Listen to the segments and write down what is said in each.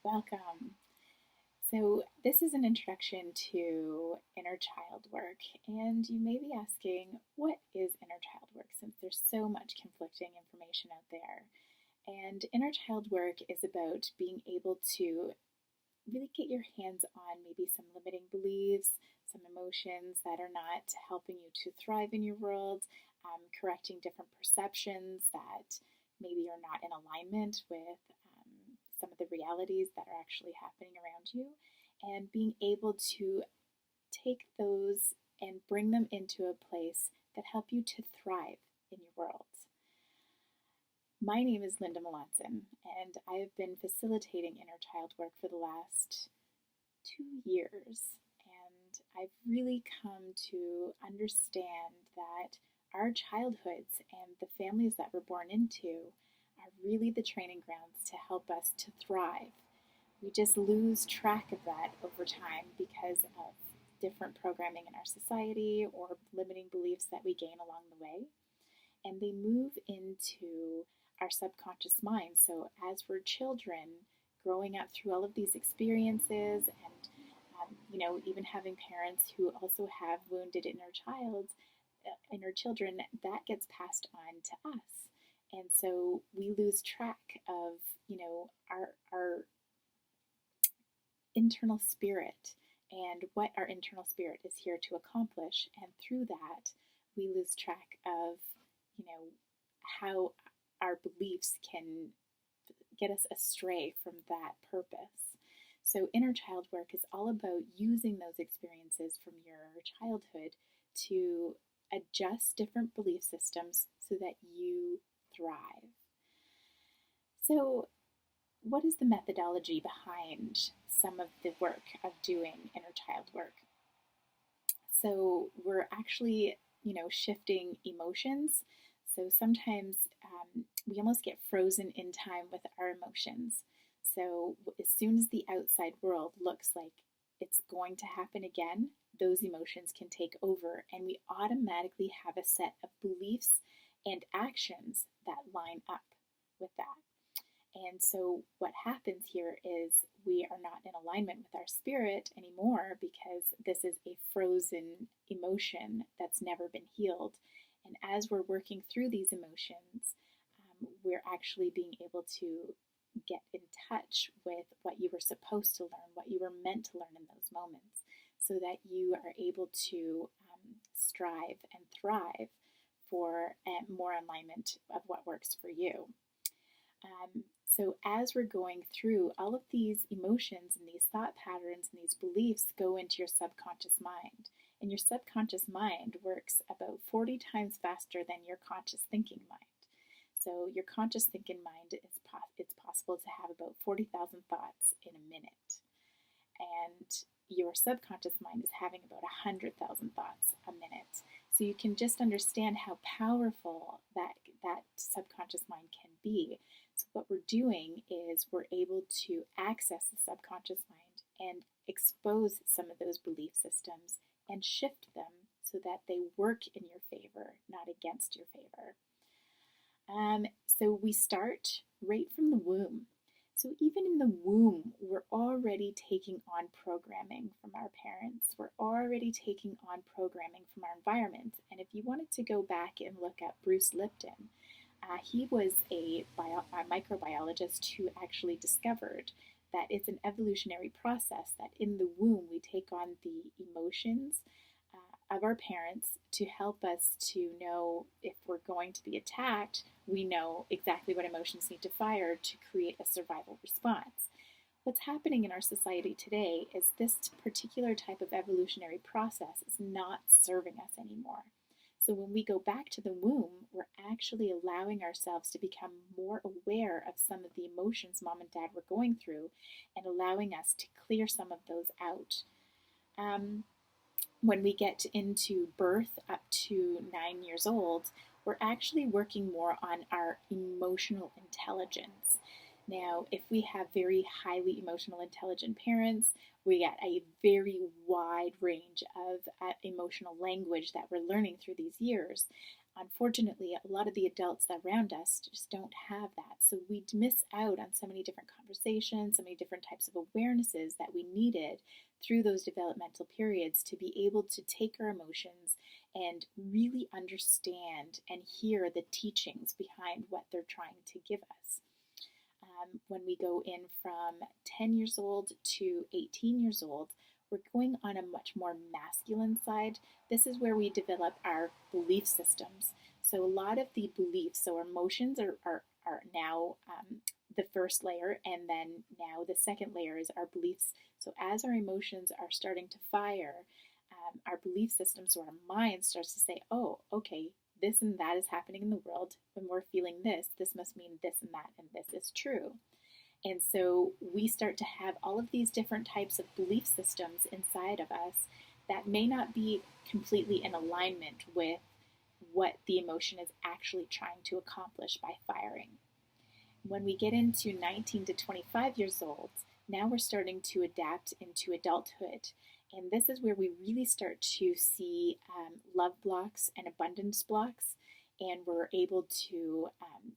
Welcome. So, this is an introduction to inner child work, and you may be asking, what is inner child work, since there's so much conflicting information out there. And inner child work is about being able to really get your hands on maybe some limiting beliefs, some emotions that are not helping you to thrive in your world, correcting different perceptions that maybe are not in alignment with some of the realities that are actually happening around you, and being able to take those and bring them into a place that help you to thrive in your world. My name is Linda Melanson, and I have been facilitating inner child work for the last 2 years. And I've really come to understand that our childhoods and the families that we're born into are really the training grounds to help us to thrive. We just lose track of that over time because of different programming in our society or limiting beliefs that we gain along the way. And they move into our subconscious mind. So, as we're children, growing up through all of these experiences, and even having parents who also have wounded inner children, that gets passed on to us. And so we lose track of, our internal spirit and what our internal spirit is here to accomplish. And through that, we lose track of, you know, how our beliefs can get us astray from that purpose. So, inner child work is all about using those experiences from your childhood to adjust different belief systems so that you thrive. So, what is the methodology behind some of the work of doing inner child work? So we're actually, shifting emotions. So sometimes we almost get frozen in time with our emotions. So as soon as the outside world looks like it's going to happen again, those emotions can take over, and we automatically have a set of beliefs and actions that line up with that. And so, what happens here is we are not in alignment with our spirit anymore because this is a frozen emotion that's never been healed. And as we're working through these emotions, we're actually being able to get in touch with what you were supposed to learn, what you were meant to learn in those moments, so that you are able to strive and thrive for more alignment of what works for you. So as we're going through, all of these emotions and these thought patterns and these beliefs go into your subconscious mind. And your subconscious mind works about 40 times faster than your conscious thinking mind. So your conscious thinking mind, it's possible to have about 40,000 thoughts in a minute. And your subconscious mind is having about 100,000 thoughts a minute. So you can just understand how powerful that subconscious mind can be. So what we're doing is we're able to access the subconscious mind and expose some of those belief systems and shift them so that they work in your favor, not against your favor. So we start right from the womb. So even in the womb, we're already taking on programming from our parents. We're already taking on programming from our environment. And if you wanted to go back and look at Bruce Lipton, he was a microbiologist who actually discovered that it's an evolutionary process that in the womb we take on the emotions of our parents to help us to know if we're going to be attacked. We know exactly what emotions need to fire to create a survival response. What's happening in our society today is this particular type of evolutionary process is not serving us anymore. So when we go back to the womb, we're actually allowing ourselves to become more aware of some of the emotions mom and dad were going through and allowing us to clear some of those out. When we get into birth up to 9 years old, we're actually working more on our emotional intelligence. Now, if we have very highly emotional intelligent parents, we get a very wide range of emotional language that we're learning through these years. unfortunately, a lot of the adults around us just don't have that. So we miss out on so many different conversations, so many different types of awarenesses that we needed through those developmental periods to be able to take our emotions and really understand and hear the teachings behind what they're trying to give us. When we go in from 10 years old to 18 years old, we're going on a much more masculine side. This is where we develop our belief systems. So a lot of the beliefs, so our emotions are now the first layer, and then now the second layer is our beliefs. So as our emotions are starting to fire, our belief system, so our mind starts to say, oh, okay, this and that is happening in the world. When we're feeling this, this must mean this and that, and this is true. And so we start to have all of these different types of belief systems inside of us that may not be completely in alignment with what the emotion is actually trying to accomplish by firing. When we get into 19 to 25 years old, now we're starting to adapt into adulthood. And this is where we really start to see love blocks and abundance blocks. And we're able to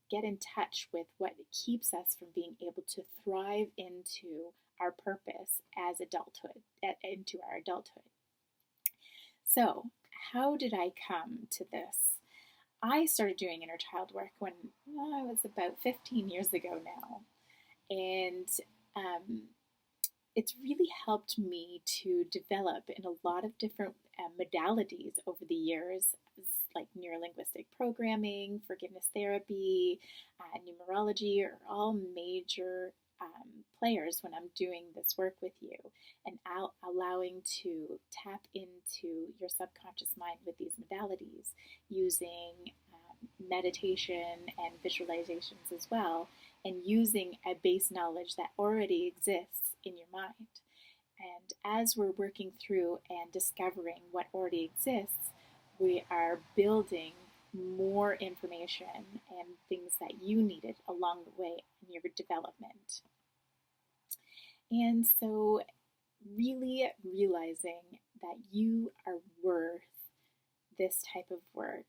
get in touch with what keeps us from being able to thrive into our purpose as adulthood, into our adulthood. So, how did I come to this? I started doing inner child work when I was about 15 years ago now. And it's really helped me to develop in a lot of different modalities over the years, like neurolinguistic programming, forgiveness therapy, numerology are all major players when I'm doing this work with you, and allowing to tap into your subconscious mind with these modalities using meditation and visualizations as well, and using a base knowledge that already exists in your mind. And as we're working through and discovering what already exists, we are building more information and things that you needed along the way in your development. And so, really realizing that you are worth this type of work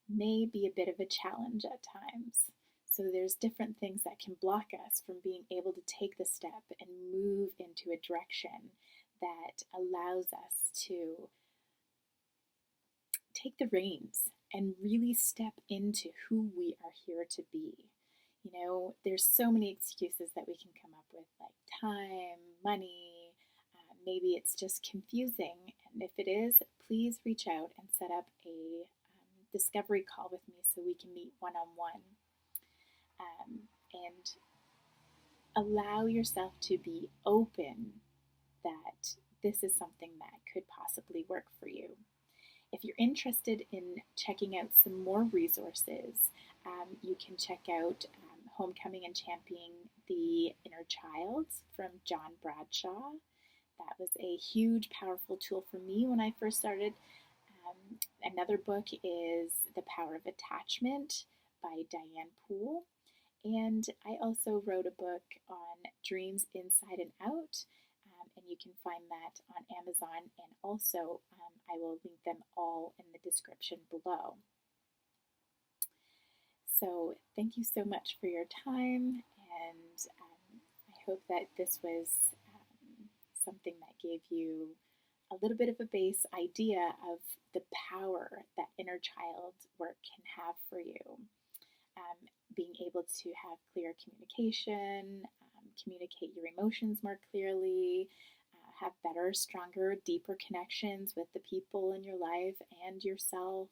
may be a bit of a challenge at times. So there's different things that can block us from being able to take the step and move into a direction that allows us to take the reins and really step into who we are here to be. You know, there's so many excuses that we can come up with, like time, money, maybe it's just confusing. And if it is, please reach out and set up a discovery call with me so we can meet one-on-one. And allow yourself to be open that this is something that could possibly work for you. If you're interested in checking out some more resources, you can check out Homecoming and Championing the Inner Child from John Bradshaw. That was a huge, powerful tool for me when I first started. Another book is The Power of Attachment by Diane Poole. And I also wrote a book on dreams inside and out, and you can find that on Amazon, and also I will link them all in the description below. So thank you so much for your time, and I hope that this was something that gave you a little bit of a base idea of the power that inner child work can have for you. Being able to have clear communication, communicate your emotions more clearly, have better, stronger, deeper connections with the people in your life and yourself,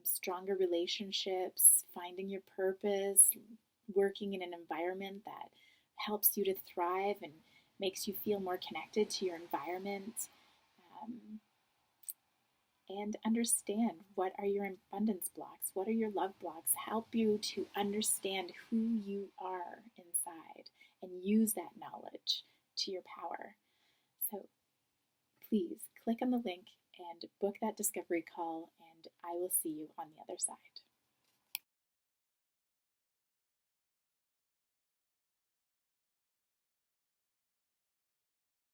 stronger relationships, finding your purpose, working in an environment that helps you to thrive and makes you feel more connected to your environment. And understand what are your abundance blocks, what are your love blocks, help you to understand who you are inside and use that knowledge to your power. So please click on the link and book that discovery call, and I will see you on the other side.